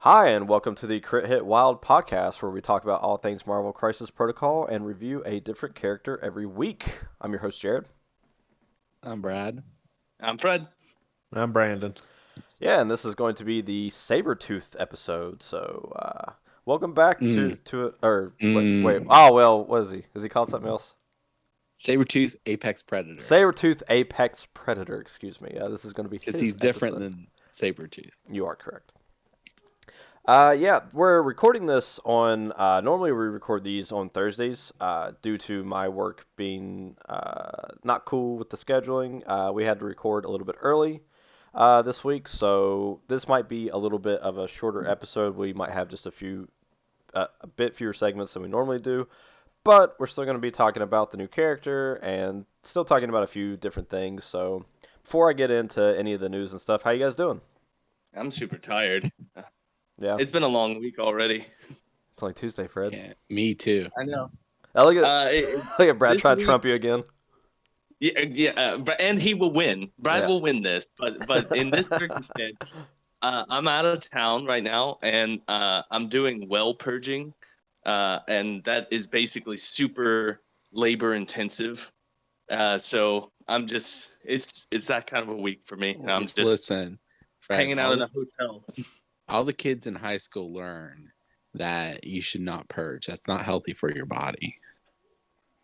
Hi, and welcome to the Crit Hit Wild podcast, where we talk about all things Marvel Crisis Protocol and review a different character every week. I'm your host, Jared. I'm Brad. I'm Fred. I'm Brandon. Yeah, and this is going to be the Sabretooth episode. So, welcome back wait. Oh, well, what is he? Is he called something else? Sabretooth Apex Predator. Sabretooth Apex Predator, excuse me. This is going to be Because his he's different episode. than Sabretooth. You are correct. Yeah, we're recording this on. Normally, we record these on Thursdays. Due to my work being not cool with the scheduling, we had to record a little bit early this week. So this might be a little bit of a shorter episode. We might have just a bit fewer segments than we normally do. But we're still going to be talking about the new character and still talking about a few different things. So before I get into any of the news and stuff, how you guys doing? I'm super tired. Yeah, It's been a long week already. it's only Tuesday, Fred. Yeah, me too. I know. Oh, look at Brad trying to trump you again. And he will win. Brad Yeah. will win this, but in this circumstance, I'm out of town right now, and I'm doing well purging, and that is basically super labor intensive. So I'm just it's that kind of a week for me. I'm just Listen, Fred, hanging out in a hotel. all the kids in high school learn that you should not purge. That's not healthy for your body.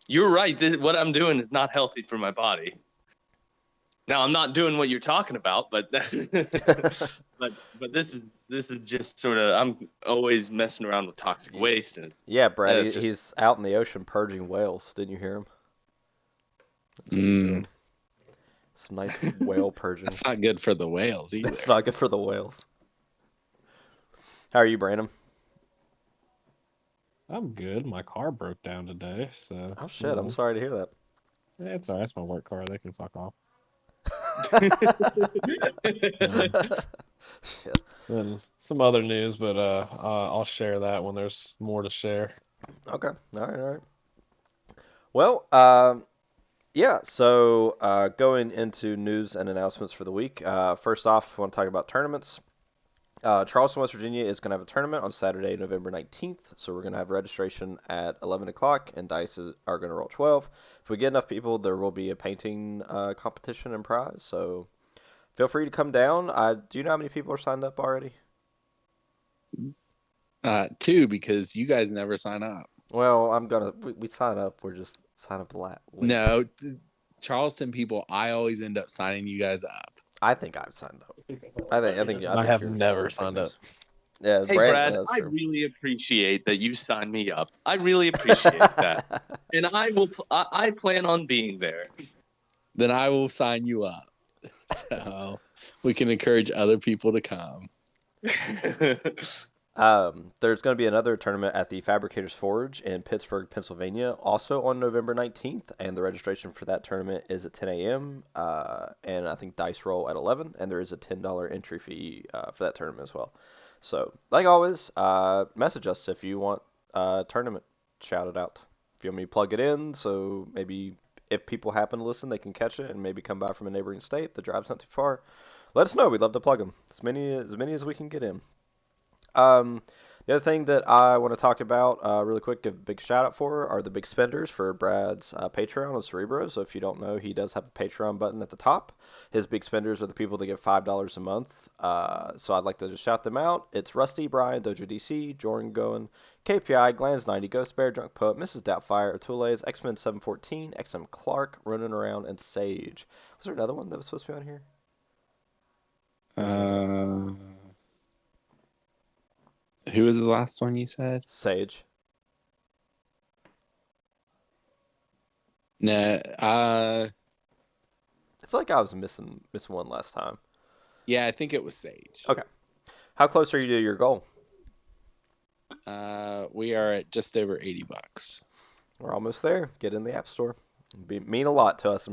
You're right. What I'm doing is not healthy for my body. Now I'm not doing what you're talking about, but but this is just sort of I'm always messing around with toxic waste and Yeah, Brad, Yeah, it's just- he's out in the ocean purging whales. Didn't you hear him? That's what he's doing. Some nice whale purging. That's not good for the whales either. It's not good for the whales. How are you, Brandon? I'm good. My car broke down today, so. Oh shit, I'm sorry to hear that. Yeah, it's alright. It's my work car. They can fuck off. Shit. And some other news, but I'll share that when there's more to share. Okay. All right. Well, yeah. So going into news and announcements for the week. First off, I want to talk about tournaments. Charleston, West Virginia is going to have a tournament on Saturday, November 19th. So we're going to have registration at 11 o'clock, and dice are going to roll 12. If we get enough people, there will be a painting competition and prize. So feel free to come down. Do you know how many people are signed up already? 2, because you guys never sign up. Well, we sign up. We're just sign up late. No, Charleston people, I always end up signing you guys up. I think I've signed up. I think I have you're never signed up. Yeah, Hey Brad, I really appreciate that you signed me up. I really appreciate that, and I plan on being there. Then I will sign you up. So we can encourage other people to come. There's going to be another tournament at the Fabricators Forge in Pittsburgh, Pennsylvania, also on November 19th, and the registration for that tournament is at 10 a.m. And I think dice roll at 11, and there is a $10 entry fee for that tournament as well. So, like always, message us if you want a tournament shouted out. If you want me to plug it in, so maybe if people happen to listen, they can catch it and maybe come by from a neighboring state. The drive's not too far. Let us know. We'd love to plug them. As many as we can get in. The other thing that I want to talk about really quick, give a big shout out for, are the big spenders for Brad's Patreon on Cerebro. So if you don't know, he does have a Patreon button at the top. His big spenders are the people that give $5 a month. So I'd like to just shout them out. It's Rusty, Brian, Dojo DC, Jordan Goen, KPI, Glans90, Ghost Bear, Drunk Poet, Mrs. Doubtfire, Atules, X-Men 714, XM Clark, Running Around, and Sage. Was there another one that was supposed to be on here? Who was the last one you said? Sage. No, I feel like I was missing one last time. yeah, I think it was Sage. Okay. How close are you to your goal? We are at just over $80. We're almost there. Get in the App Store. It'd mean a lot to us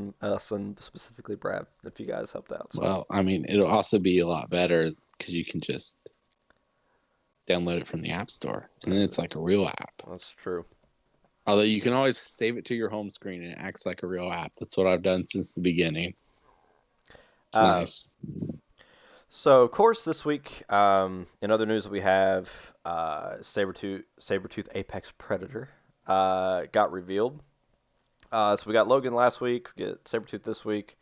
and specifically Brad if you guys helped out. So. Well, I mean, it'll also be a lot better because you can just download it from the App Store, and then it's like a real app. That's true. Although you can always save it to your home screen and it acts like a real app. That's what I've done since the beginning. It's nice. So, of course, this week, in other news, we have Sabretooth Apex Predator got revealed. So we got Logan last week, we get Sabretooth this week.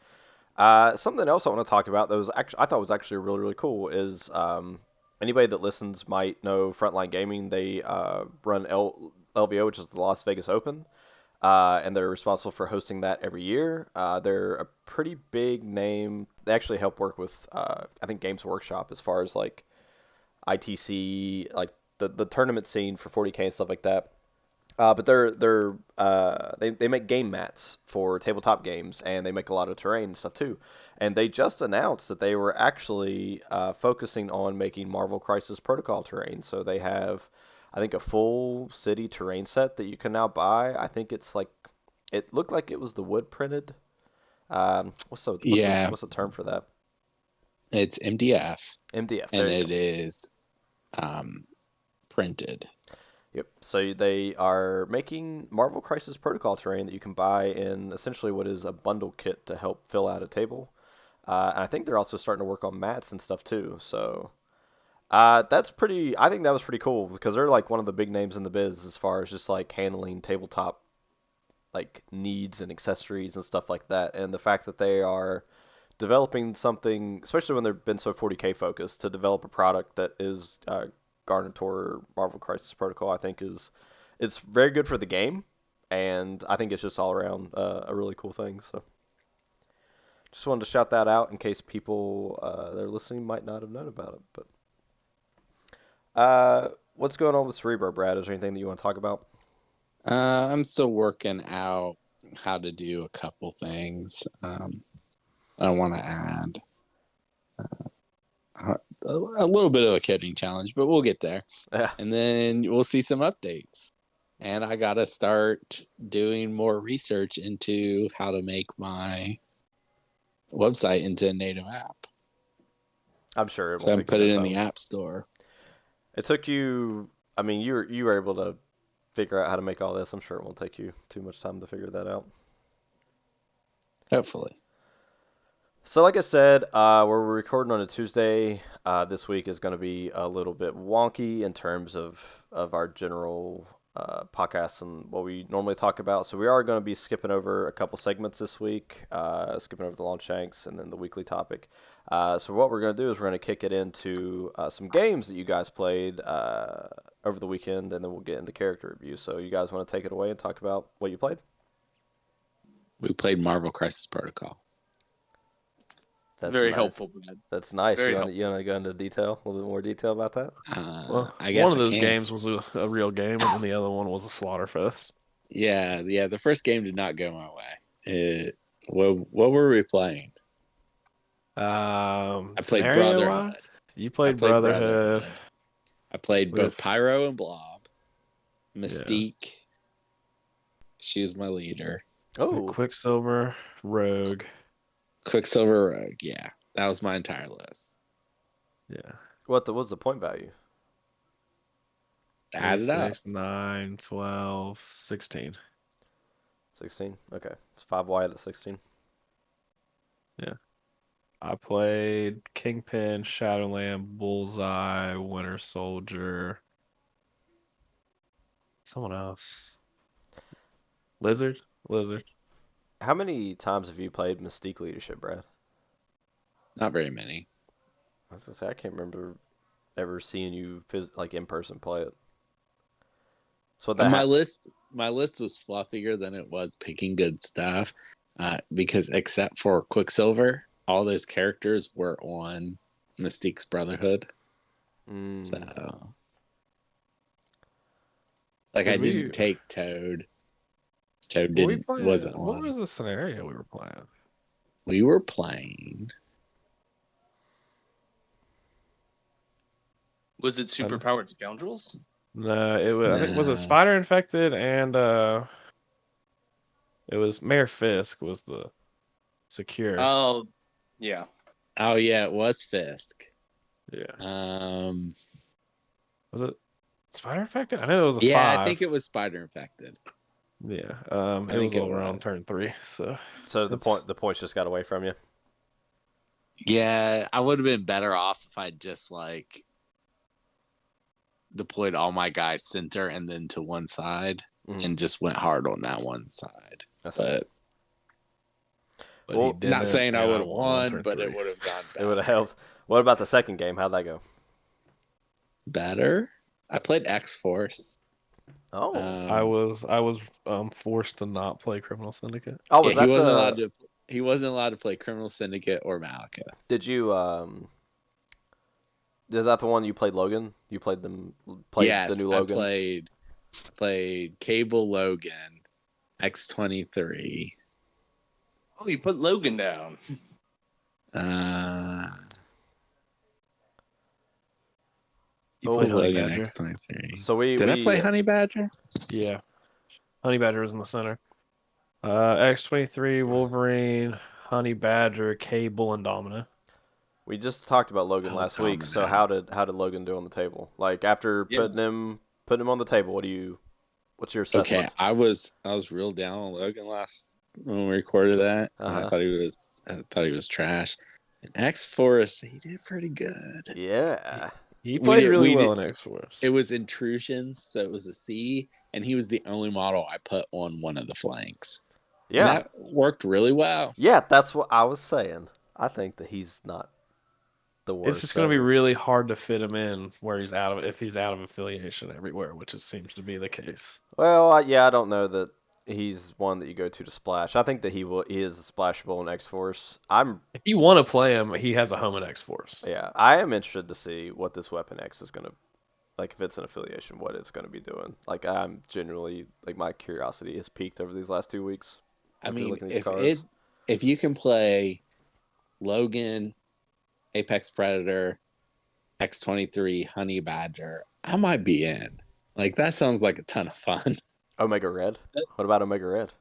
Something else I want to talk about that was actually I thought was actually really really cool is anybody that listens might know Frontline Gaming. They run LVO, which is the Las Vegas Open, and they're responsible for hosting that every year. They're a pretty big name. They actually help work with I think Games Workshop as far as like ITC, like the tournament scene for 40K and stuff like that. But they make game mats for tabletop games, and they make a lot of terrain and stuff too. And they just announced that they were actually focusing on making Marvel Crisis Protocol terrain. So they have, I think, a full city terrain set that you can now buy. I think it's like, it looked like it was the wood printed. Yeah, What's the term for that? it's MDF, MDF. and There you it is printed. Yep. So they are making Marvel Crisis Protocol terrain that you can buy in essentially what is a bundle kit to help fill out a table. And I think they're also starting to work on mats and stuff too. So that's pretty. I think that was pretty cool because they're like one of the big names in the biz as far as just like handling tabletop like needs and accessories and stuff like that. And the fact that they are developing something, especially when they've been so 40K focused, to develop a product that is Garnitor Marvel Crisis Protocol, I think it's very good for the game, and I think it's just all around a really cool thing. So just wanted to shout that out in case people that are listening might not have known about it. But what's going on with Cerebro, Brad? Is there anything that you want to talk about? I'm still working out how to do a couple things. I want to add a little bit of a coding challenge, but we'll get there. Yeah. And then we'll see some updates. And I got to start doing more research into how to make my website into a native app. I'm sure it So won't I take put you it that in time. the App Store. It took you. I mean, you were able to figure out how to make all this. I'm sure it won't take you too much time to figure that out. Hopefully. So like I said, we're recording on a Tuesday. This week is going to be a little bit wonky in terms of our general podcasts and what we normally talk about. So we are going to be skipping over a couple segments this week, skipping over the Longshanks and then the weekly topic. So what we're going to do is we're going to kick it into some games that you guys played over the weekend, and then we'll get into character review. So you guys want to take it away and talk about what you played? We played Marvel Crisis Protocol. That's Very nice. helpful, Brad. That's nice. Very You want to go into detail, a little bit more detail about that? Well, I guess one of I those can. games was a real game, and the other one was a slaughter fest. Yeah. The first game did not go my way. What were we playing? I played Brotherhood. You played Brotherhood. I played both with Pyro and Blob. Mystique. She was my leader. Oh, Quicksilver, Rogue. Quicksilver Rogue. Yeah, that was my entire list. Yeah. what's the point value? Add it up. 6, 9, 12, 16. 16. Okay, it's 5 wide at 16. Yeah. I played Kingpin, Shadowland, Bullseye, Winter Soldier. Someone else. Lizard. How many times have you played Mystique Leadership, Brad? Not very many. I was gonna say I can't remember ever seeing you like in person play it. So My list was fluffier than it was picking good stuff, because except for Quicksilver, all those characters were on Mystique's Brotherhood. So, like, I didn't take Toad. Toad wasn't What on. was the scenario we were playing? We were playing. Was it superpowered scoundrels? No, it was. I think was it Spider Infected and it was Mayor Fisk was the secure. Oh, yeah. Oh yeah, it was Fisk. Yeah. Was it Spider Infected? I know it was a 5. Yeah, I think it was Spider Infected. Yeah. I it was think over on was. turn 3. So the points just got away from you. Yeah, I would have been better off if I just like deployed all my guys center and then to one side and just went hard on that one side. That's But But he Well, didn't. not saying I and would have won on won, turn but it 3. would have gone it would have better. helped. What about the second game? How'd that go? Better? I played X-Force. Oh, I was forced to not play Criminal Syndicate. oh, Yeah, was that he wasn't allowed to play Criminal Syndicate or Malika. Did you Is that the one you played Logan? You played the Yes, new I Logan? played Cable Logan, X-23. Oh, you put Logan down. You Oh, played Honey Logan Badger. X-23. So Did I play Honey Badger? Yeah. Honey Badger was in the center. X-23, Wolverine, Honey Badger, Cable, and Domino. we just talked about Logan Oh, last week. So Domino. how did Logan do on the table? Like after Yeah. putting him on the table, what's your assessment? Okay, I was real down on Logan last when we recorded that, and I thought he was trash. And X-Force, he did pretty good. Yeah. He played really well in X-Force. It was intrusions, so it was a C, and he was the only model I put on one of the flanks. Yeah. And that worked really well. Yeah, that's what I was saying. I think that he's not the worst. It's just going to be really hard to fit him in where he's if he's out of affiliation everywhere, which it seems to be the case. Well, I don't know that he's one that you go to splash. I think that he is splashable in X-Force. If you want to play him, he has a home in X-Force. Yeah, I am interested to see what this Weapon X is going to, like if it's an affiliation, what it's going to be doing. Like I'm genuinely, like my curiosity has peaked over these last 2 weeks. I mean, cards. if you can play Logan, Apex Predator, X-23, Honey Badger, I might be in. Like that sounds like a ton of fun. Omega Red? What about Omega Red?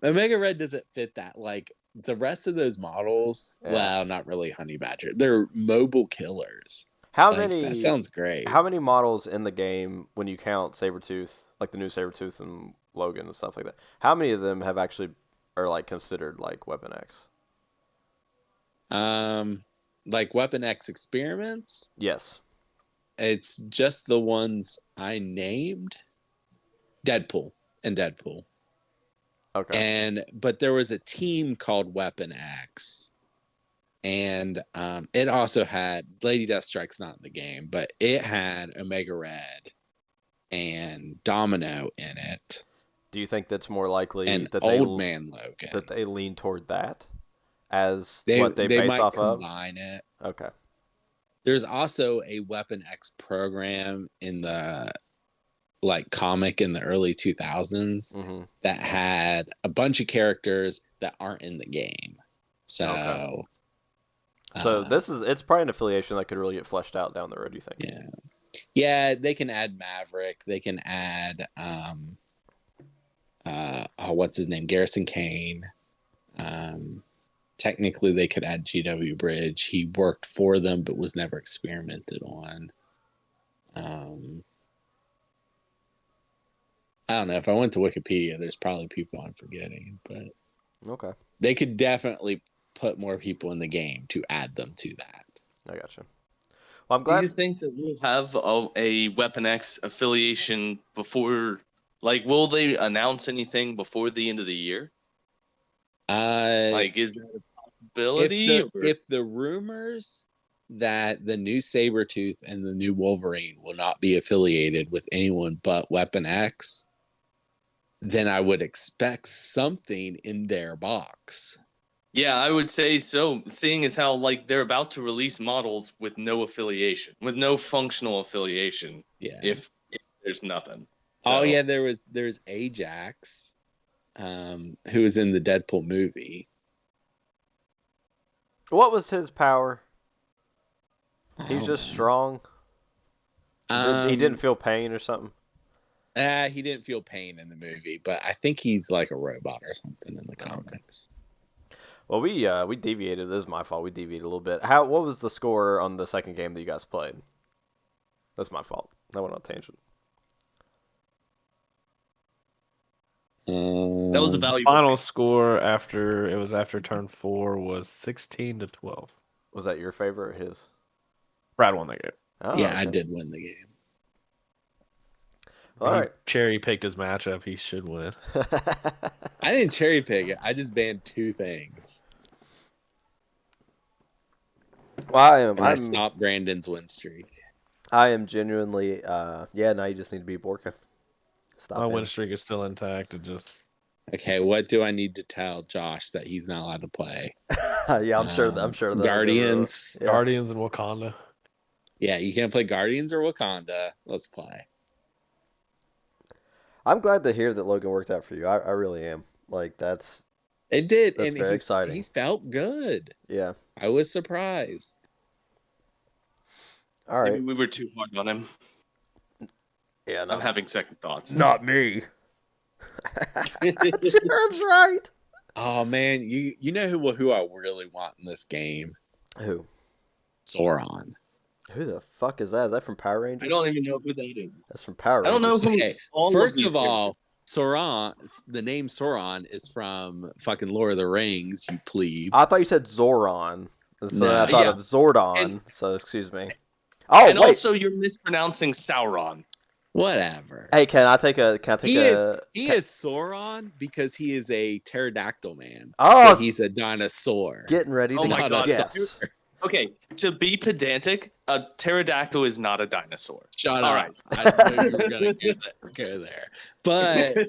Omega Red doesn't fit that. Like the rest of those models, Yeah. well, not really Honey Badger. They're mobile killers. How Like, many? That sounds great. How many models in the game, when you count Sabretooth, like the new Sabretooth and Logan and stuff like that? How many of them have actually are like considered like Weapon X? Like Weapon X experiments. Yes. It's just the ones I named. Deadpool. Okay. But there was a team called Weapon X. And it also had Lady Deathstrike's not in the game, but it had Omega Red and Domino in it. Do you think that's more likely And that Old Man Logan. that they lean toward that as they what they base might off of? combine it. Okay. There's also a Weapon X program in the like comic in the early 2000s that had a bunch of characters that aren't in the game. So okay. So it's probably an affiliation that could really get fleshed out down the road, you think? Yeah. Yeah, they can add Maverick, they can add what's his name? Garrison Kane. Technically they could add GW Bridge. He worked for them but was never experimented on. I don't know. If I went to Wikipedia, there's probably people I'm forgetting, but okay. They could definitely put more people in the game to add them to that. I gotcha. Well, I'm glad. Do you think that we'll have a Weapon X affiliation before? Like, will they announce anything before the end of the year? Like, is that a possibility? If the rumors that the new Sabretooth and the new Wolverine will not be affiliated with anyone but Weapon X, then I would expect something in their box. Yeah, I would say so, seeing as how like they're about to release models with no affiliation, with no functional affiliation. Yeah. If there's nothing. So. Oh yeah, there's Ajax, who was in the Deadpool movie. What was his power? He's just strong. He didn't feel pain or something. He didn't feel pain in the movie, but I think he's like a robot or something in the comics. Well, we deviated. This is my fault. We deviated a little bit. What was the score on the second game that you guys played? That's my fault. I went on a tangent. That was a valuable final score after turn 4 was 16-12. Was that your favorite or his? Brad won that game. Oh, Yeah, I okay. did win the game. All He right. cherry picked his matchup. He should win. I didn't cherry pick it. I just banned 2 things. Well, And I stopped Brandon's win streak. I am genuinely, yeah, now you just need to beat Borka. Stop My him. win streak is still intact. It just Okay, what do I need to tell Josh that he's not allowed to play? Yeah, I'm sure that'll give her- Guardians. Yeah. Guardians and Wakanda. Yeah, you can't play Guardians or Wakanda. Let's play. I'm glad to hear that Logan worked out for you. I really am. Like, that's It did, That's and very he exciting. felt good. Yeah. I was surprised. All right. Maybe we were too hard on him. Yeah, I'm having second thoughts. not me. Jared's right. Oh man, you know who I really want in this game? Who? Sauron. Who the fuck is that? Is that from Power Rangers? I don't even know who that is. That's from Power I Rangers. don't know who. Okay, all first these of all, Sauron. The name Sauron is from fucking Lord of the Rings. You plebe. I thought you said Zoran. And so No. I thought Yeah. of Zordon. And- So excuse me. Oh and wait. also, you're mispronouncing Sauron. Whatever. Hey, can I take a? He is Sauron because he is a pterodactyl man. Oh, So he's a dinosaur. getting ready to Oh my God, guess. Okay, to be pedantic, a pterodactyl is not a dinosaur. Shut All up. right. I knew you were gonna go there. But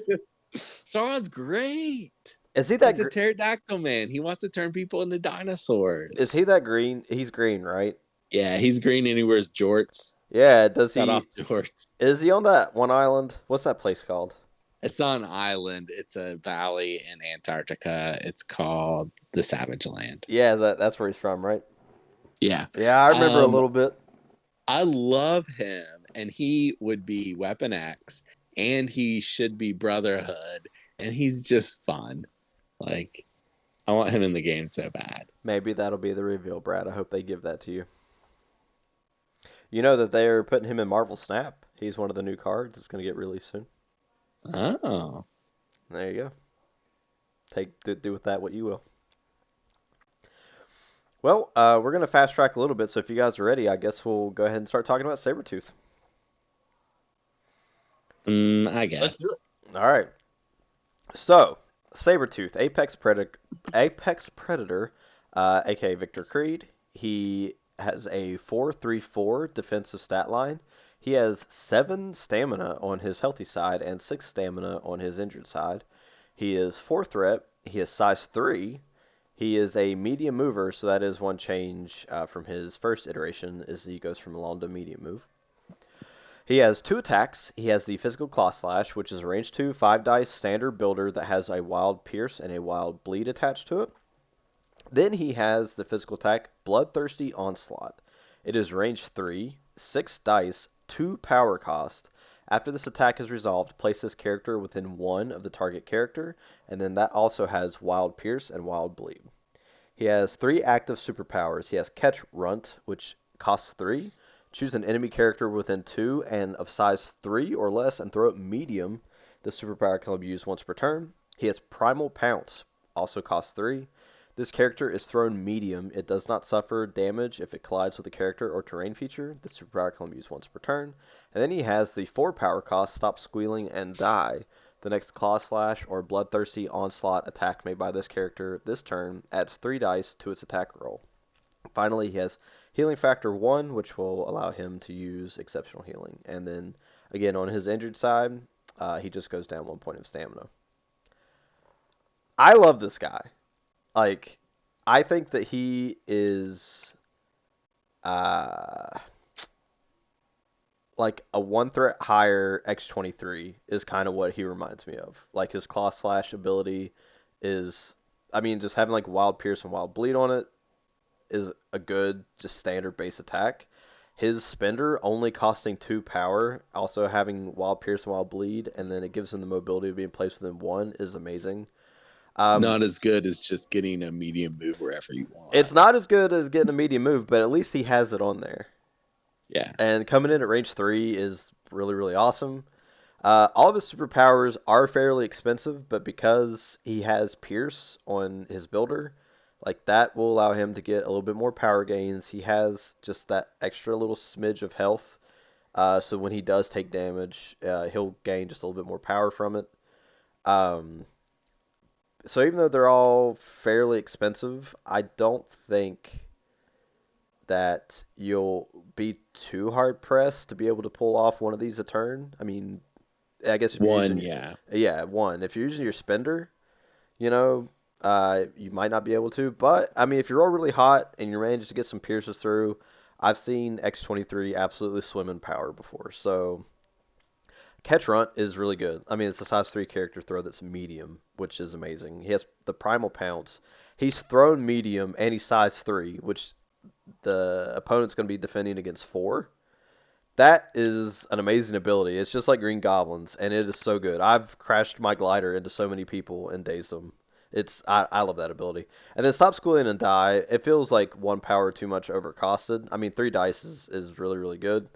Sauron's great. Is he that? He's a pterodactyl man. He wants to turn people into dinosaurs. Is he that green? He's green, right? Yeah, he's green and he wears jorts. Yeah. Does he? Cut off jorts. Is he on that one island? What's that place called? It's not an island. It's a valley in Antarctica. It's called the Savage Land. Yeah, that's where he's from, right? Yeah. Yeah, I remember a little bit. I love him, and he would be Weapon X, and he should be Brotherhood, and he's just fun. Like, I want him in the game so bad. Maybe that'll be the reveal, Brad. I hope they give that to you. You know that they're putting him in Marvel Snap. He's one of the new cards. It's going to get released soon. Oh. There you go. Do with that what you will. Well, we're going to fast track a little bit, so if you guys are ready, I guess we'll go ahead and start talking about Sabretooth. I guess. Let's do it. All right. So, Sabretooth, Apex Predator, aka Victor Creed. He has a 4-3-4 defensive stat line. He has 7 stamina on his healthy side and 6 stamina on his injured side. He is 4 threat. He is size 3. He is a medium mover, so that is one change from his first iteration, is he goes from long to medium move. He has 2 attacks. He has the Physical Claw Slash, which is a range 2, 5 dice standard builder that has a Wild Pierce and a Wild Bleed attached to it. Then he has the physical attack Bloodthirsty Onslaught. It is range 3, 6 dice, 2 power cost. After this attack is resolved, place this character within 1 of the target character, and then that also has Wild Pierce and Wild Bleed. He has 3 active superpowers. He has Catch Runt, which costs 3. Choose an enemy character within 2 and of size 3 or less and throw it medium. This superpower can be used once per turn. He has Primal Pounce, also costs 3. This character is thrown medium. It does not suffer damage if it collides with a character or terrain feature. The superpower can be used once per turn. And then he has the 4 power cost, Stop Squealing and Die. The next Claw Slash or Bloodthirsty Onslaught attack made by this character this turn adds 3 dice to its attack roll. Finally, he has Healing Factor 1, which will allow him to use Exceptional Healing. And then, again, on his injured side, he just goes down 1 point of stamina. I love this guy. Like, I think that he is like a 1 threat higher X-23 is kind of what he reminds me of. Like, his Claw Slash ability is, I mean, just having like Wild Pierce and Wild Bleed on it is a good, just standard base attack. His Spender only costing 2 power, also having Wild Pierce and Wild Bleed, and then it gives him the mobility of being placed within 1 is amazing. Not as good as just getting a medium move wherever you want. It's not as good as getting a medium move, but at least he has it on there. Yeah. And coming in at range 3 is really, really awesome. All of his superpowers are fairly expensive, but because he has Pierce on his builder, Like that will allow him to get a little bit more power gains. He has just that extra little smidge of health. So when he does take damage, he'll gain just a little bit more power from it. Um, so even though they're all fairly expensive, I don't think that you'll be too hard pressed to be able to pull off one of these a turn. I mean, I guess if you're One, using yeah. one. If you're using your spender, you know, you might not be able to. But I mean, if you're all really hot and you manage to get some pierces through, I've seen X-23 absolutely swim in power before. So Catch Runt is really good. I mean, it's a size 3 character throw that's medium, which is amazing. He has the Primal Pounce. He's thrown medium and he's size 3, which the opponent's going to be defending against 4. That is an amazing ability. It's just like Green Goblins, and it is so good. I've crashed my glider into so many people and dazed them. I love that ability. And then Stop Schooling and Die. It feels like 1 power too much overcosted. I mean, 3 dice is really, really good.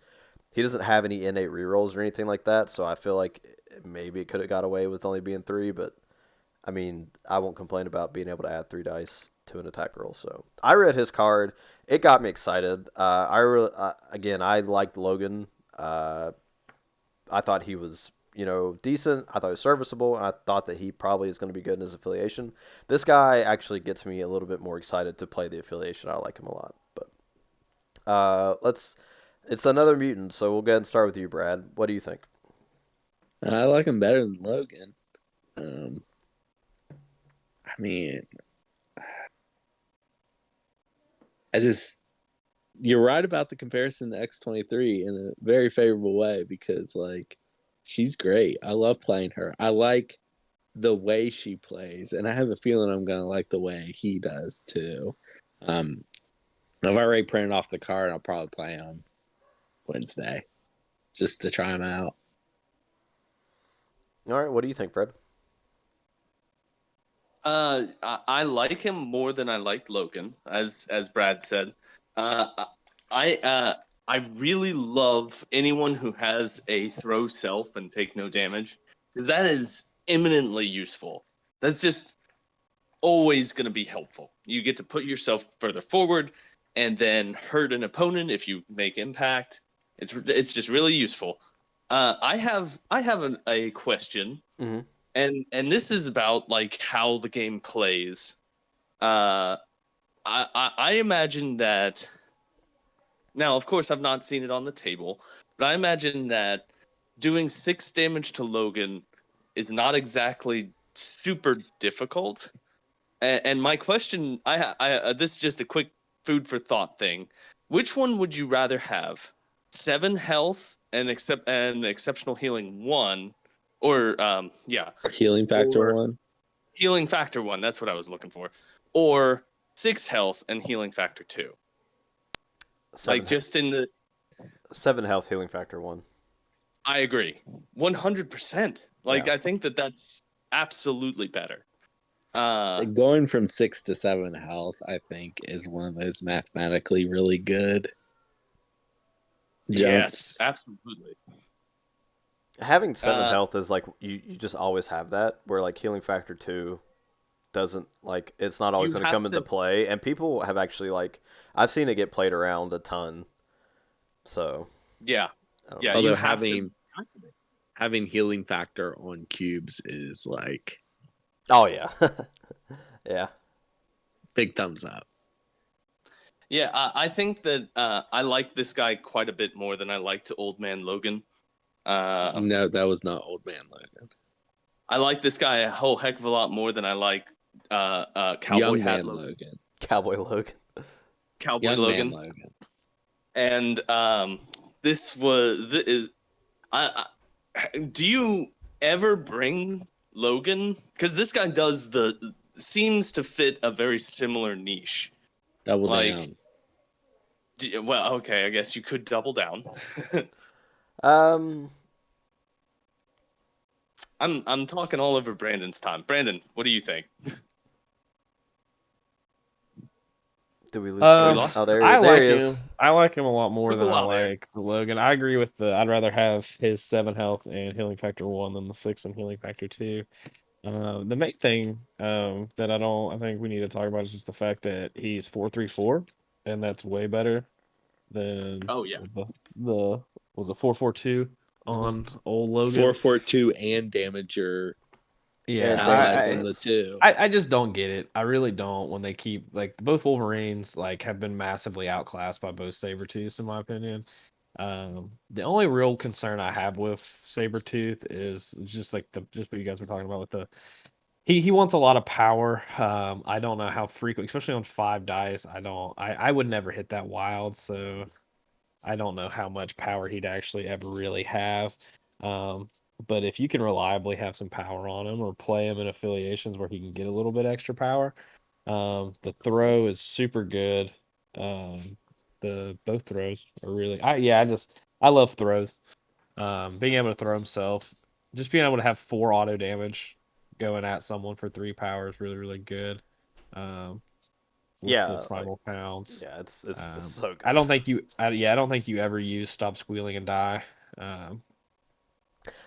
He doesn't have any innate rerolls or anything like that, so I feel like maybe it could have got away with only being 3, but I mean, I won't complain about being able to add 3 dice to an attack roll. So I read his card. It got me excited. Again, I liked Logan. I thought he was, decent. I thought he was serviceable. I thought that he probably is going to be good in his affiliation. This guy actually gets me a little bit more excited to play the affiliation. I like him a lot. But it's another mutant, so we'll go ahead and start with you, Brad. What do you think? I like him better than Logan. I mean, you're right about the comparison to X-23 in a very favorable way because, like, she's great. I love playing her. I like the way she plays, and I have a feeling I'm going to like the way he does, too. I've already printed off the card. I'll probably play him Wednesday just to try him out. All right, what do you think, Fred? I like him more than I liked Logan, as Brad said. I really love anyone who has a throw self and take no damage, because that is eminently useful. That's just always going to be helpful. You get to put yourself further forward and then hurt an opponent if you make impact. It's just really useful. I have a question. Mm-hmm. And this is about like how the game plays. I imagine that. Now, of course, I've not seen it on the table, but I imagine that doing 6 damage to Logan is not exactly super difficult. And my question, this is just a quick food for thought thing. Which one would you rather have? 7 health and exceptional healing 1, or Healing factor or 1. healing factor 1. That's what I was looking for. Or 6 health and healing factor 2. Like just in the 7 health, healing factor 1. I agree, 100%. Like Yeah. I think that's absolutely better. Going from 6 to 7 health, I think, is one of those mathematically really good jumps. Yes, absolutely. Having 7 health is like you just always have that, where like healing factor 2 doesn't, like, it's not always going to come into play, and people have actually, like, I've seen it get played around a ton. So yeah. Although having healing factor on cubes is like, oh yeah. Yeah, big thumbs up. Yeah, I think that I like this guy quite a bit more than I liked Old Man Logan. No, that was not Old Man Logan. I like this guy a whole heck of a lot more than I like Cowboy Young Hat Man Logan. Cowboy Logan. Cowboy Young Logan. Man Logan. And this was do you ever bring Logan? Because this guy seems to fit a very similar niche. Double down. Well, okay, I guess you could double down. I'm talking all over Brandon's time. Brandon, what do you think? Do we lose? We lost? Oh, there I like he is. him. I like him a lot more Took a than I while there. like Logan. I agree with I'd rather have his 7 health and healing factor 1 than the 6 and healing factor 2. The main thing that I think we need to talk about is just the fact that he's 4-3-4, and that's way better than Oh yeah. the was it 4-4-2 on old Logan. 4-4-2 and damage your Yeah, allies on the 2. I just don't get it. I really don't when they keep like both Wolverines like have been massively outclassed by both Sabretooths in my opinion. The only real concern I have with Sabretooth is just like just what you guys were talking about with the he wants a lot of power. I don't know how frequent, especially on 5 dice. I would never hit that wild, so I don't know how much power he'd actually ever really have. But if you can reliably have some power on him or play him in affiliations where he can get a little bit extra power, the throw is super good. The both throws are really I love throws. Being able to throw himself, just being able to have 4 auto damage going at someone for 3 power is really really good. With the primal pounds. Yeah, it's so good. I don't think you ever use stop squealing and die.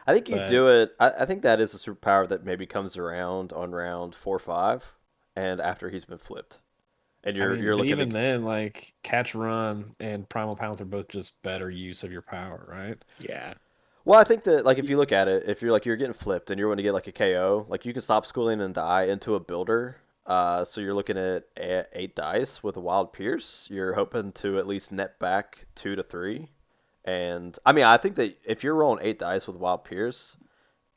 I think you do it. I think that is a superpower that maybe comes around on round 4 or 5, and after he's been flipped, and you're looking. Even then, like catch run and primal pounds are both just better use of your power, right? Yeah. Well, I think that like if you look at it, if you're getting flipped and you're going to get like a KO, like you can stop schooling and die into a builder. So you're looking at 8 dice with a wild pierce. You're hoping to at least net back 2 to 3. And I mean, I think that if you're rolling 8 dice with wild pierce,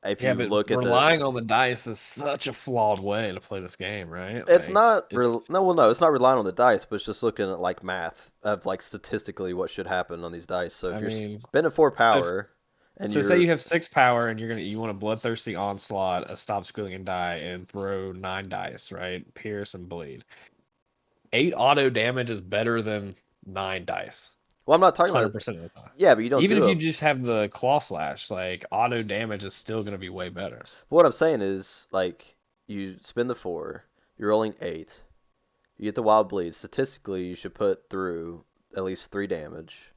if you look at relying on the dice is such a flawed way to play this game, right? It's not no, it's not relying on the dice, but it's just looking at like math of like statistically what should happen on these dice. So if you're spending 4 power. So say you have 6 power and you want a bloodthirsty onslaught, a stop squealing and die, and throw 9 dice, right? Pierce and bleed. 8 auto damage is better than 9 dice. Well, I'm not talking 100% about of the time. Yeah, but you don't. Even if you just have the claw slash, like auto damage is still going to be way better. What I'm saying is, like, you spend the 4, you're rolling 8, you get the wild bleed. Statistically, you should put through at least 3 damage.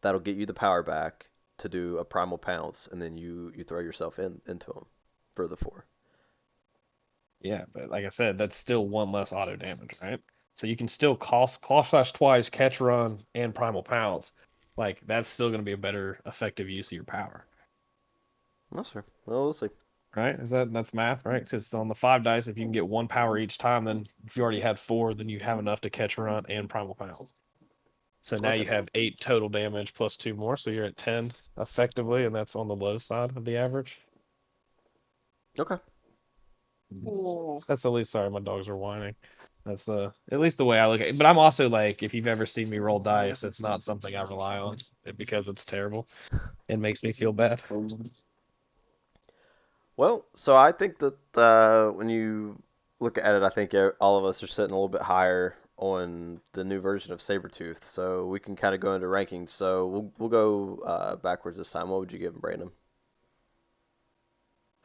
That'll get you the power back to do a primal pounce, and then you throw yourself into them for the 4. Yeah, but like I said, that's still 1 less auto damage, right? So you can still claw slash twice, catch run, and primal pounce. Like that's still going to be a better effective use of your power. No, sir. Well, we'll see. Right? That's math, right? Because on the 5 dice, if you can get 1 power each time, then if you already had 4, then you have enough to catch run and primal pounce. So now you have 8 total damage plus 2 more, so you're at 10 effectively, and that's on the low side of the average. Okay. That's at least sorry, my dogs are whining. That's at least the way I look at it. But I'm also like, if you've ever seen me roll dice, it's not something I rely on because it's terrible. It makes me feel bad. Well, so I think that when you look at it, I think all of us are sitting a little bit higher on the new version of Sabretooth, so we can kind of go into rankings. So we'll go backwards this time. What would you give him, Brandon?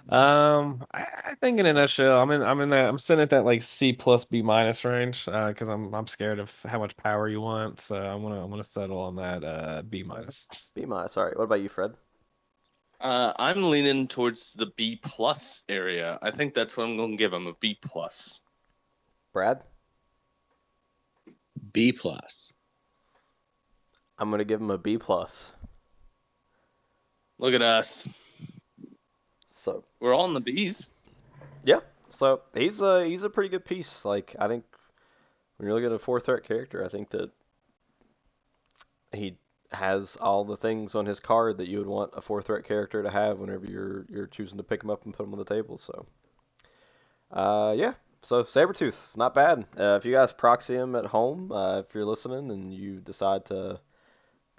I think in a nutshell, I'm sitting at that like C plus B minus range, because I'm scared of how much power you want, so I'm gonna settle on that B minus. B minus. All right. What about you, Fred? I'm leaning towards the B plus area. I think that's what I'm going to give him, a B plus. Brad? B plus. I'm gonna give him a B plus. Look at us. So we're all in the B's. Yeah. So he's a pretty good piece. Like I think when you're looking at a 4 threat character, I think that he has all the things on his card that you would want a 4 threat character to have whenever you're choosing to pick him up and put him on the table. So yeah. So Sabretooth, not bad. If you guys proxy him at home, if you're listening and you decide to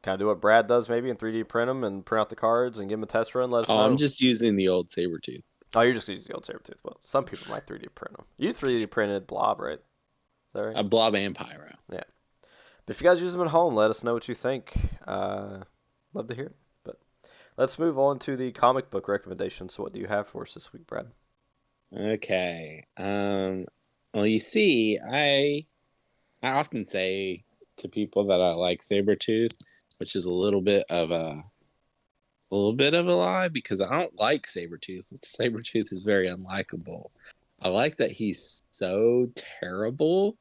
kind of do what Brad does maybe and 3D print them and print out the cards and give them a test run, let us know. I'm just using the old Sabretooth. Oh, you're just using the old Sabretooth. Well, some people might 3D print them. You 3D printed Blob, right? Is that right? A Blob and Pyro. Yeah. But if you guys use them at home, let us know what you think. Love to hear it. But let's move on to the comic book recommendations. So what do you have for us this week, Brad? Okay. Well, you see, I often say to people that I like Sabretooth, which is a little bit of a little bit of a lie because I don't like Sabretooth. Sabretooth is very unlikable. I like that he's so terrible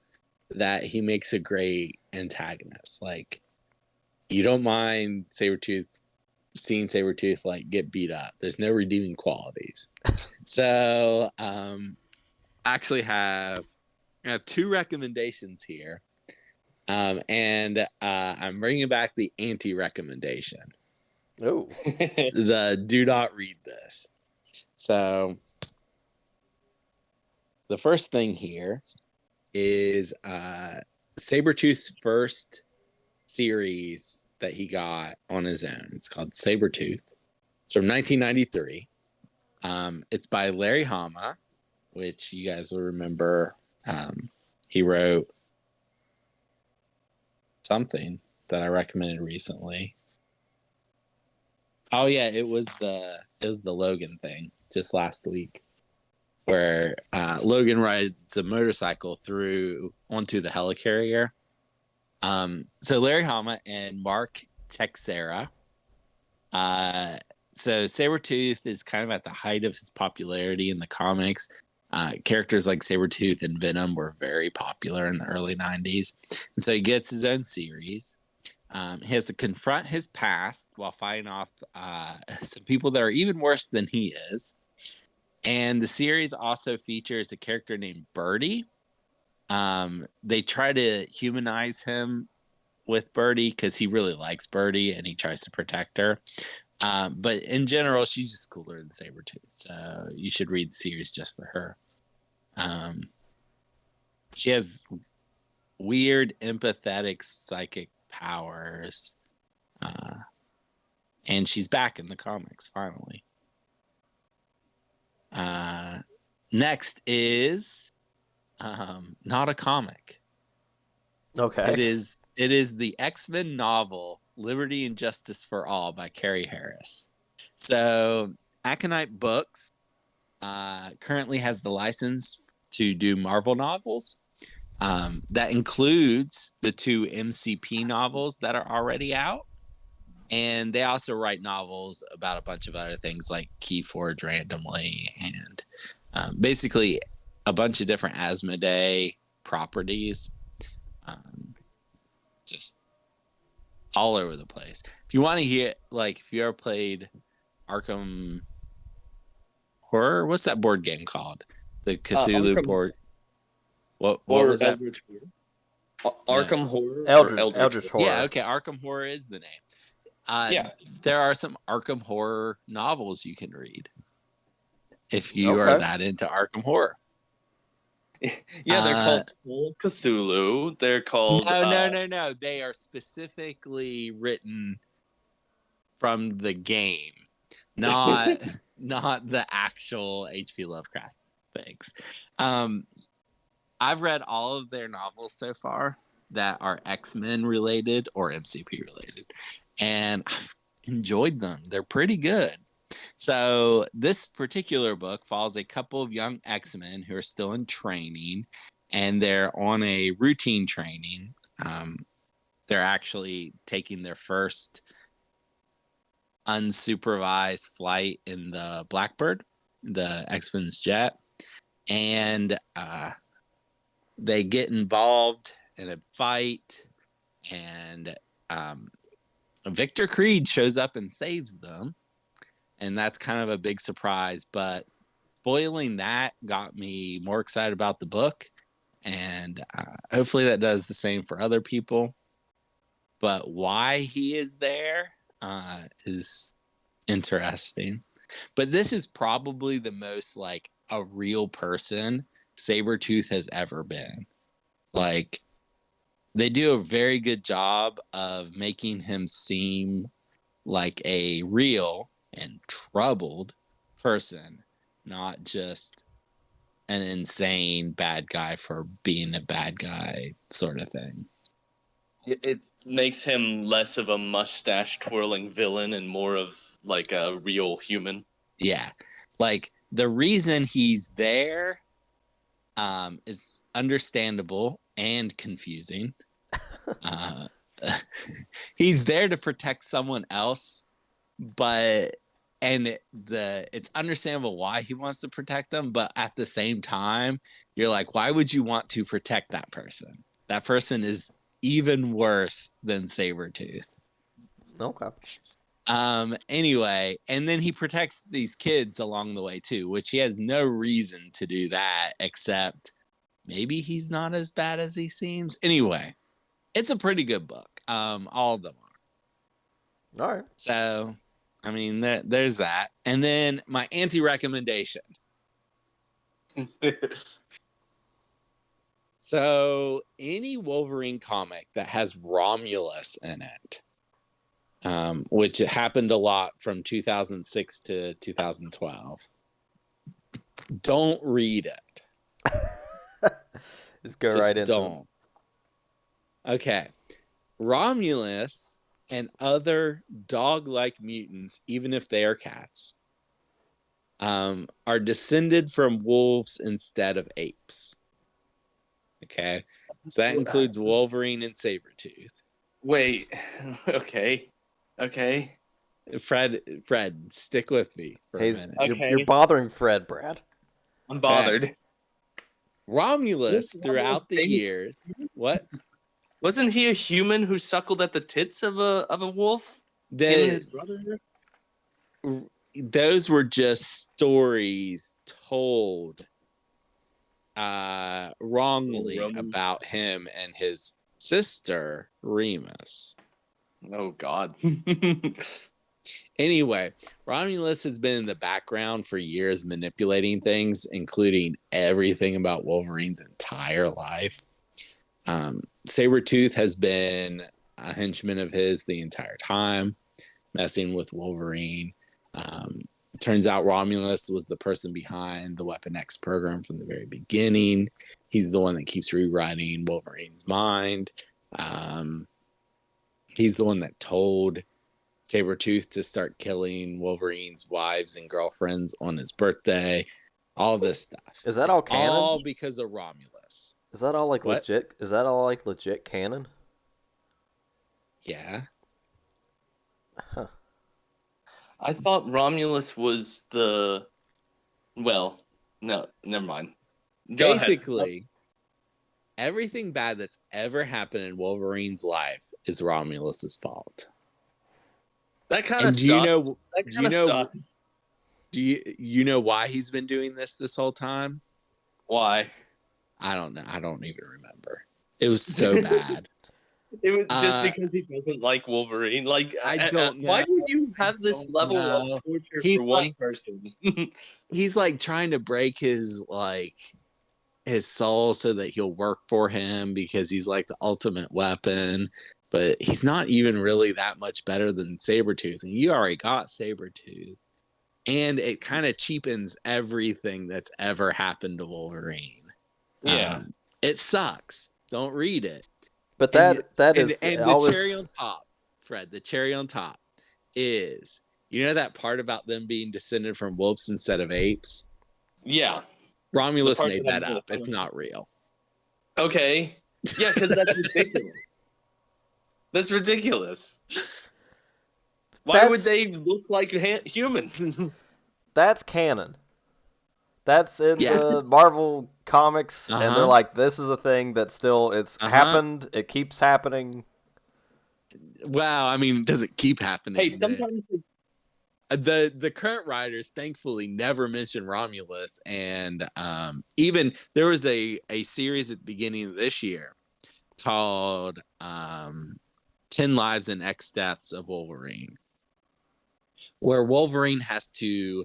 that he makes a great antagonist. Like, you don't mind seeing Sabretooth like get beat up. There's no redeeming qualities. So I actually have 2 recommendations here. And I'm bringing back the anti-recommendation. Oh. The do not read this. So the first thing here is Sabretooth's first series that he got on his own. It's called Sabretooth. It's from 1993. It's by Larry Hama, which you guys will remember. He wrote something that I recommended recently. Oh yeah, it was the Logan thing just last week, where Logan rides a motorcycle onto the helicarrier. So Larry Hama and Mark Texera. So Sabretooth is kind of at the height of his popularity in the comics. Characters like Sabretooth and Venom were very popular in the early 90s. And so he gets his own series. He has to confront his past while fighting off some people that are even worse than he is. And the series also features a character named Birdie. They try to humanize him with Birdie because he really likes Birdie and he tries to protect her. But in general, she's just cooler than Sabretooth. So you should read the series just for her. She has weird, empathetic, psychic powers. And she's back in the comics, finally. Next is not a comic. Okay. It is the X-Men novel Liberty and Justice for All by Carrie Harris. So Aconite Books currently has the license to do Marvel novels. That includes the 2 MCP novels that are already out. And they also write novels about a bunch of other things like Keyforge randomly and basically a bunch of different Asmodee properties. Just all over the place. If you want to hear, like, if you ever played Arkham Horror, what's that board game called? The Cthulhu board. What was that? Arkham Horror. Eldritch Horror. Yeah, okay. Arkham Horror is the name. There are some Arkham Horror novels you can read if you are that into Arkham Horror. Yeah, they're called Call Cthulhu. They're called No. They are specifically written from the game, not the actual H.P. Lovecraft things. I've read all of their novels so far that are X-Men related or MCP related, and I've enjoyed them. They're pretty good. So this particular book follows a couple of young X-Men who are still in training, and they're on a routine training. They're actually taking their first unsupervised flight in the Blackbird, the X-Men's jet, and they get involved in a fight, and Victor Creed shows up and saves them. And that's kind of a big surprise, but spoiling that got me more excited about the book. And hopefully that does the same for other people. But why he is there is interesting. But this is probably the most like a real person Sabretooth has ever been. Like, they do a very good job of making him seem like a real and troubled person, not just an insane bad guy for being a bad guy sort of thing. It makes him less of a mustache twirling villain and more of like a real human. Yeah. Like, the reason he's there is understandable and confusing. He's there to protect someone else but it's understandable why he wants to protect them, but at the same time, you're like, why would you want to protect that person? That person is even worse than Sabretooth. Okay. Anyway, and then he protects these kids along the way too, which he has no reason to do that except maybe he's not as bad as he seems. Anyway, it's a pretty good book. All of them are. All right. So, I mean, there's that. And then my anti-recommendation. So, any Wolverine comic that has Romulus in it, which happened a lot from 2006 to 2012, don't read it. Just go right into don't. Okay. Romulus and other dog-like mutants, even if they are cats, are descended from wolves instead of apes. Okay. So that includes Wolverine and Sabretooth. Wait. Okay. Fred, stick with me for a minute. Okay. You're bothering Fred, Brad. I'm bothered. Romulus, throughout the years, what? Wasn't he a human who suckled at the tits of a wolf? Him and his brother? Those were just stories told wrongly about him and his sister Remus. Oh God. Anyway, Romulus has been in the background for years manipulating things, including everything about Wolverine's entire life. Sabretooth has been a henchman of his the entire time, messing with Wolverine. Turns out Romulus was the person behind the Weapon X program from the very beginning. He's the one that keeps rewriting Wolverine's mind. He's the one that told Sabretooth to start killing Wolverine's wives and girlfriends on his birthday. All this stuff. Is that all canon? All because of Romulus. Is that all like legit? Is that all like legit canon? Yeah. Huh. I thought Romulus was the. Well, no, never mind. Go Basically, everything bad that's ever happened in Wolverine's life is Romulus's fault. That kind of stuff. Do you know why he's been doing this whole time? Why? I don't know. I don't even remember. It was so bad. It was just because he doesn't like Wolverine. Like, I don't know. Why would you have this level of torture for one person? He's like trying to break his soul so that he'll work for him because he's like the ultimate weapon. But he's not even really that much better than Sabretooth. And you already got Sabretooth. And it kind of cheapens everything that's ever happened to Wolverine. Yeah. It sucks. Don't read it. But that is the cherry on top, Fred, the cherry on top is, you know that part about them being descended from wolves instead of apes? Yeah. Romulus made that up. It's not real. Okay. Yeah, because that's ridiculous. That's ridiculous. Why would they look like humans? That's canon. That's in the Marvel comics, and they're like, this is a thing that still, it's happened, it keeps happening. Well, I mean, does it keep happening? Hey, sometimes the current writers thankfully never mention Romulus, and even there was a series at the beginning of this year called 10 Lives and X Deaths of Wolverine, where Wolverine has to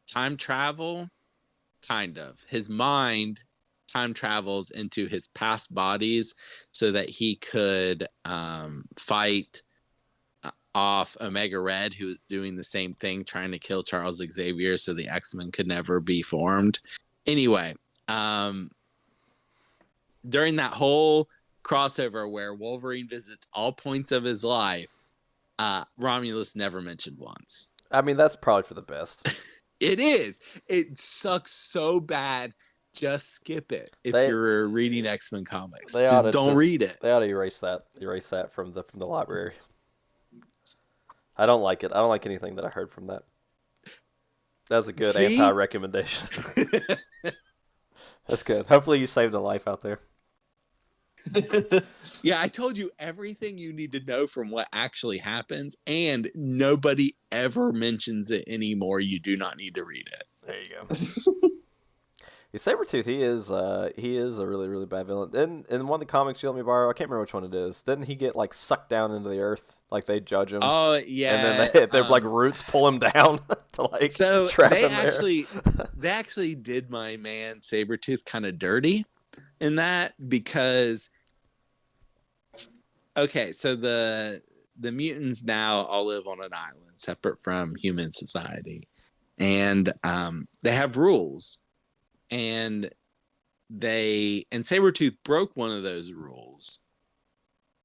time travel, kind of. His mind time travels into his past bodies so that he could fight off Omega Red, who was doing the same thing, trying to kill Charles Xavier so the X-Men could never be formed. Anyway, during that whole crossover where Wolverine visits all points of his life, Romulus never mentioned once. I mean, that's probably for the best. It is. It sucks so bad. Just skip it if you're reading X-Men comics. Just don't read it. They ought to erase that from the library. I don't like it. I don't like anything that I heard from that. That's a good See? anti-recommendation. That's good. Hopefully you saved a life out there. Yeah, I told you everything you need to know from what actually happens, and nobody ever mentions it anymore. You do not need to read it. There you go. Yeah, Sabretooth, he is a really, really bad villain. In one of the comics you let me borrow, I can't remember which one it is. Didn't he get like sucked down into the earth? Like they judge him, Oh and yeah. then they're like roots pull him down to like So trap they him there. actually did my man Sabretooth kind of dirty in that because okay, so the mutants now all live on an island separate from human society, and they have rules, and Sabretooth broke one of those rules,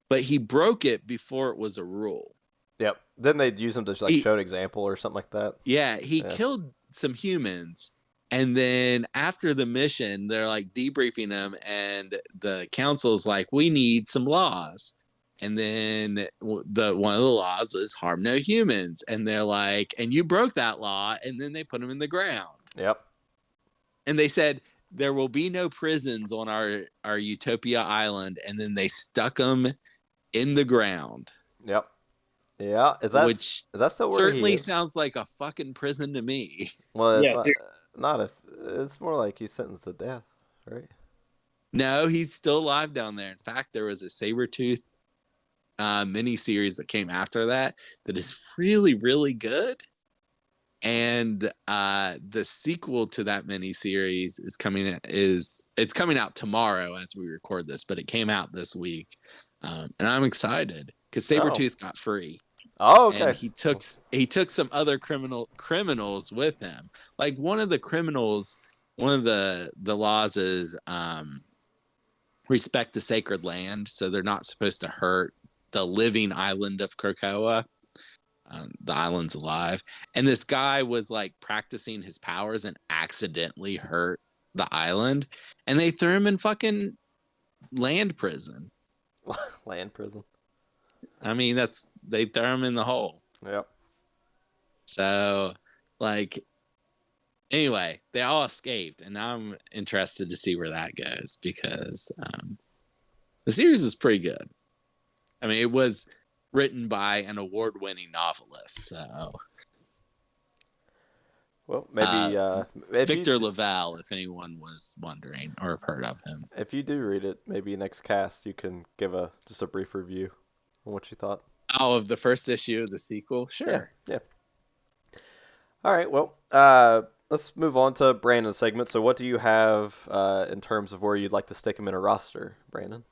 but he broke it before it was a rule. Yep. Then they'd use him to like show an example or something like that. Yeah, he killed some humans. And then after the mission, they're like debriefing him, and the council's like, "We need some laws." And then one of the laws was harm no humans, and they're like, "And you broke that law." And then they put him in the ground. Yep. And they said there will be no prisons on our Utopia island, and then they stuck him in the ground. Yep. Yeah. Is that still where certainly he is? sounds like a fucking prison to me. Well, it's Yeah, not if it's more like he's sentenced to death, right? No, he's still alive down there. In fact, there was a Sabretooth mini series that came after that is really, really good. And the sequel to that mini series is coming out tomorrow as we record this, but it came out this week. And I'm excited because Sabretooth got free. Oh, okay. And he took some other criminals with him. Like one of the criminals, one of the laws is respect the sacred land, so they're not supposed to hurt the living island of Krakoa. The island's alive, and this guy was like practicing his powers and accidentally hurt the island, and they threw him in fucking land prison. Land prison. I mean, they threw him in the hole. Yep. So, like, anyway, they all escaped, and now I'm interested to see where that goes because the series is pretty good. I mean, it was written by an award-winning novelist, so. Well, maybe Victor Laval, if anyone was wondering or have heard of him. If you do read it, maybe next cast you can give just a brief review on what you thought. Oh, of the first issue of the sequel? Sure. Yeah. All right, well, let's move on to Brandon's segment. So what do you have in terms of where you'd like to stick him in a roster, Brandon?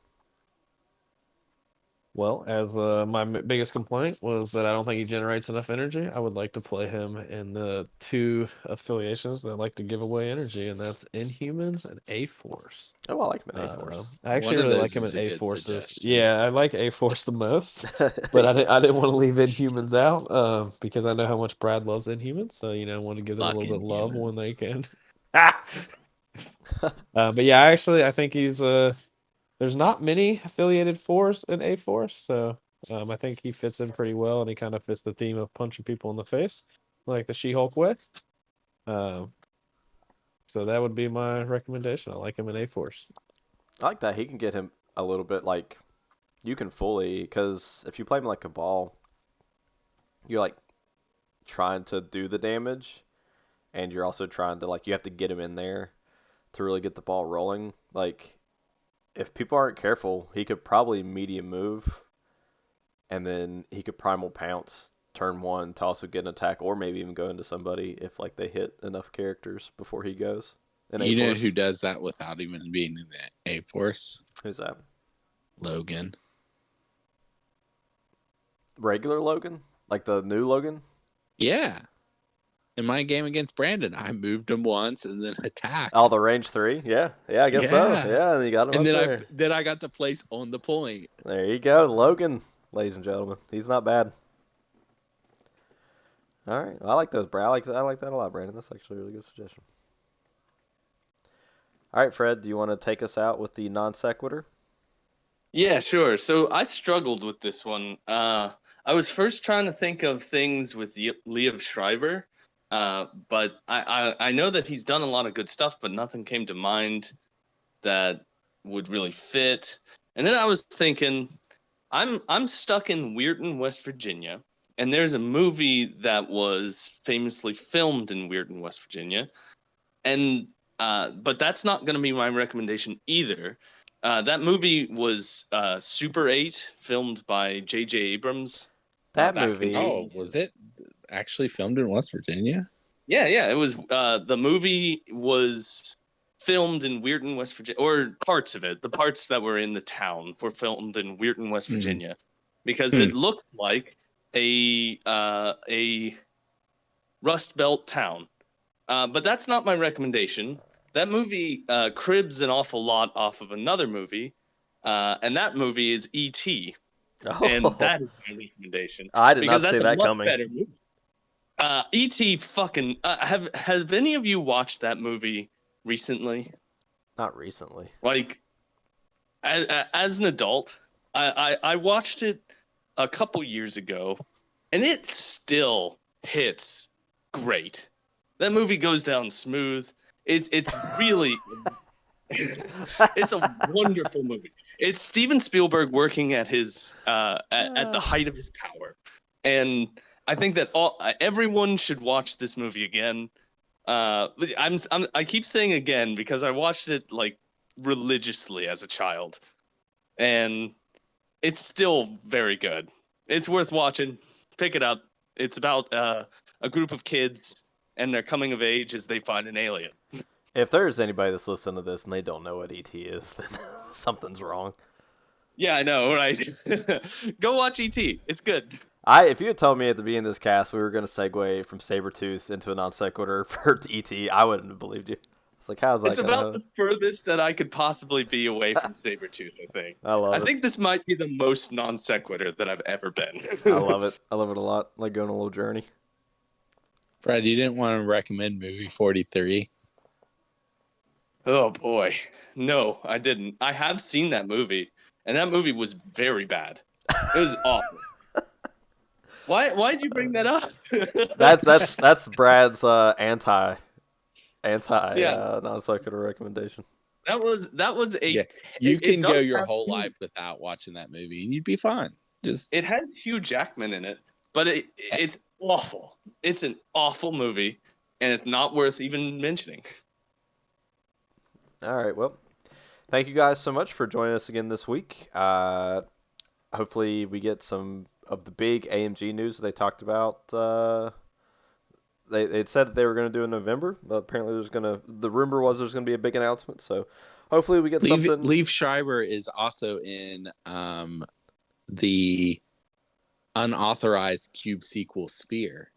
Well, as my biggest complaint was that I don't think he generates enough energy, I would like to play him in the two affiliations that like to give away energy, and that's Inhumans and A-Force. Oh, I like him in A-Force. I actually really like him in A-Forces. Yeah, I like A-Force the most, but I didn't want to leave Inhumans out because I know how much Brad loves Inhumans, so I want to give them a little bit of love when they can. But yeah, I think he's there's not many affiliated Force in A-Force, so I think he fits in pretty well, and he kind of fits the theme of punching people in the face, like the She-Hulk way. So that would be my recommendation. I like him in A-Force. I like that. He can get him a little bit, like, you can fully, because if you play him like a ball, you're, like, trying to do the damage, and you're also trying to, like, you have to get him in there to really get the ball rolling. Like, if people aren't careful, he could probably medium move, and then he could primal pounce turn one to also get an attack, or maybe even go into somebody if like they hit enough characters before he goes. You know who does that without even being in the A-Force? Who's that? Logan. Regular Logan? Like the new Logan? Yeah. In my game against Brandon, I moved him once and then attacked. Oh, the range 3? Yeah, I guess so. Yeah, and you got him. And then I got to place on the point. There you go, Logan, ladies and gentlemen. He's not bad. All right, I like those, Brad. I like that a lot, Brandon. That's actually a really good suggestion. All right, Fred, do you want to take us out with the non sequitur? Yeah, sure. So I struggled with this one. I was first trying to think of things with Liev Schreiber, but I know that he's done a lot of good stuff, but nothing came to mind that would really fit. And then I was thinking, I'm stuck in Weirton, West Virginia, and there's a movie that was famously filmed in Weirton, West Virginia, and but that's not going to be my recommendation either. That movie was Super 8, filmed by J.J. Abrams That back in movie. Oh, was it actually filmed in West Virginia? Yeah. It was the movie was filmed in Weirton, West Virginia, or parts of it. The parts that were in the town were filmed in Weirton, West Virginia, because it looked like a Rust Belt town. But that's not my recommendation. That movie cribs an awful lot off of another movie, and that movie is E.T. And that is my recommendation. I did because not see that's a that much coming. better movie. E.T. fucking have any of you watched that movie recently? Not recently. Like, as an adult, I watched it a couple years ago, and it still hits great. That movie goes down smooth. It's really it's a wonderful movie. It's Steven Spielberg working at his at the height of his power, and I think that everyone should watch this movie again. I keep saying again because I watched it like religiously as a child, and it's still very good. It's worth watching. Pick it up. It's about a group of kids and their coming of age as they find an alien. If there's anybody that's listening to this and they don't know what ET is, then something's wrong. Yeah, I know, right? Go watch E.T. It's good. If you had told me at the beginning of this cast we were going to segue from Sabretooth into a non sequitur for ET, I wouldn't have believed you. It's like, how's that It's going about the furthest that I could possibly be away from Sabretooth, I think. I love it. I think this might be the most non sequitur that I've ever been. I love it. I love it a lot. Like going on a little journey. Brad, you didn't want to recommend movie 43? Oh boy. No, I didn't. I have seen that movie, and that movie was very bad. It was awful. Why did you bring that up? That's Brad's anti Yeah. non sequitur recommendation. That was a Yeah, you it can does go your have whole Hugh- life without watching that movie, and you'd be fine. Just It has Hugh Jackman in it, but it's awful. It's an awful movie, and it's not worth even mentioning. All right, well, thank you guys so much for joining us again this week. Hopefully we get some of the big AMG news they talked about. They said that they were going to do in November, but apparently the rumor was there's going to be a big announcement. So hopefully we get something. Liev Schreiber is also in the unauthorized Cube sequel Sphere.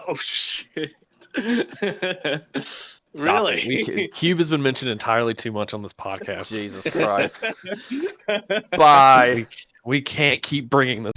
Oh shit! Stop Really? it. Cube has been mentioned entirely too much on this podcast. Jesus Christ. Bye. We can't keep bringing this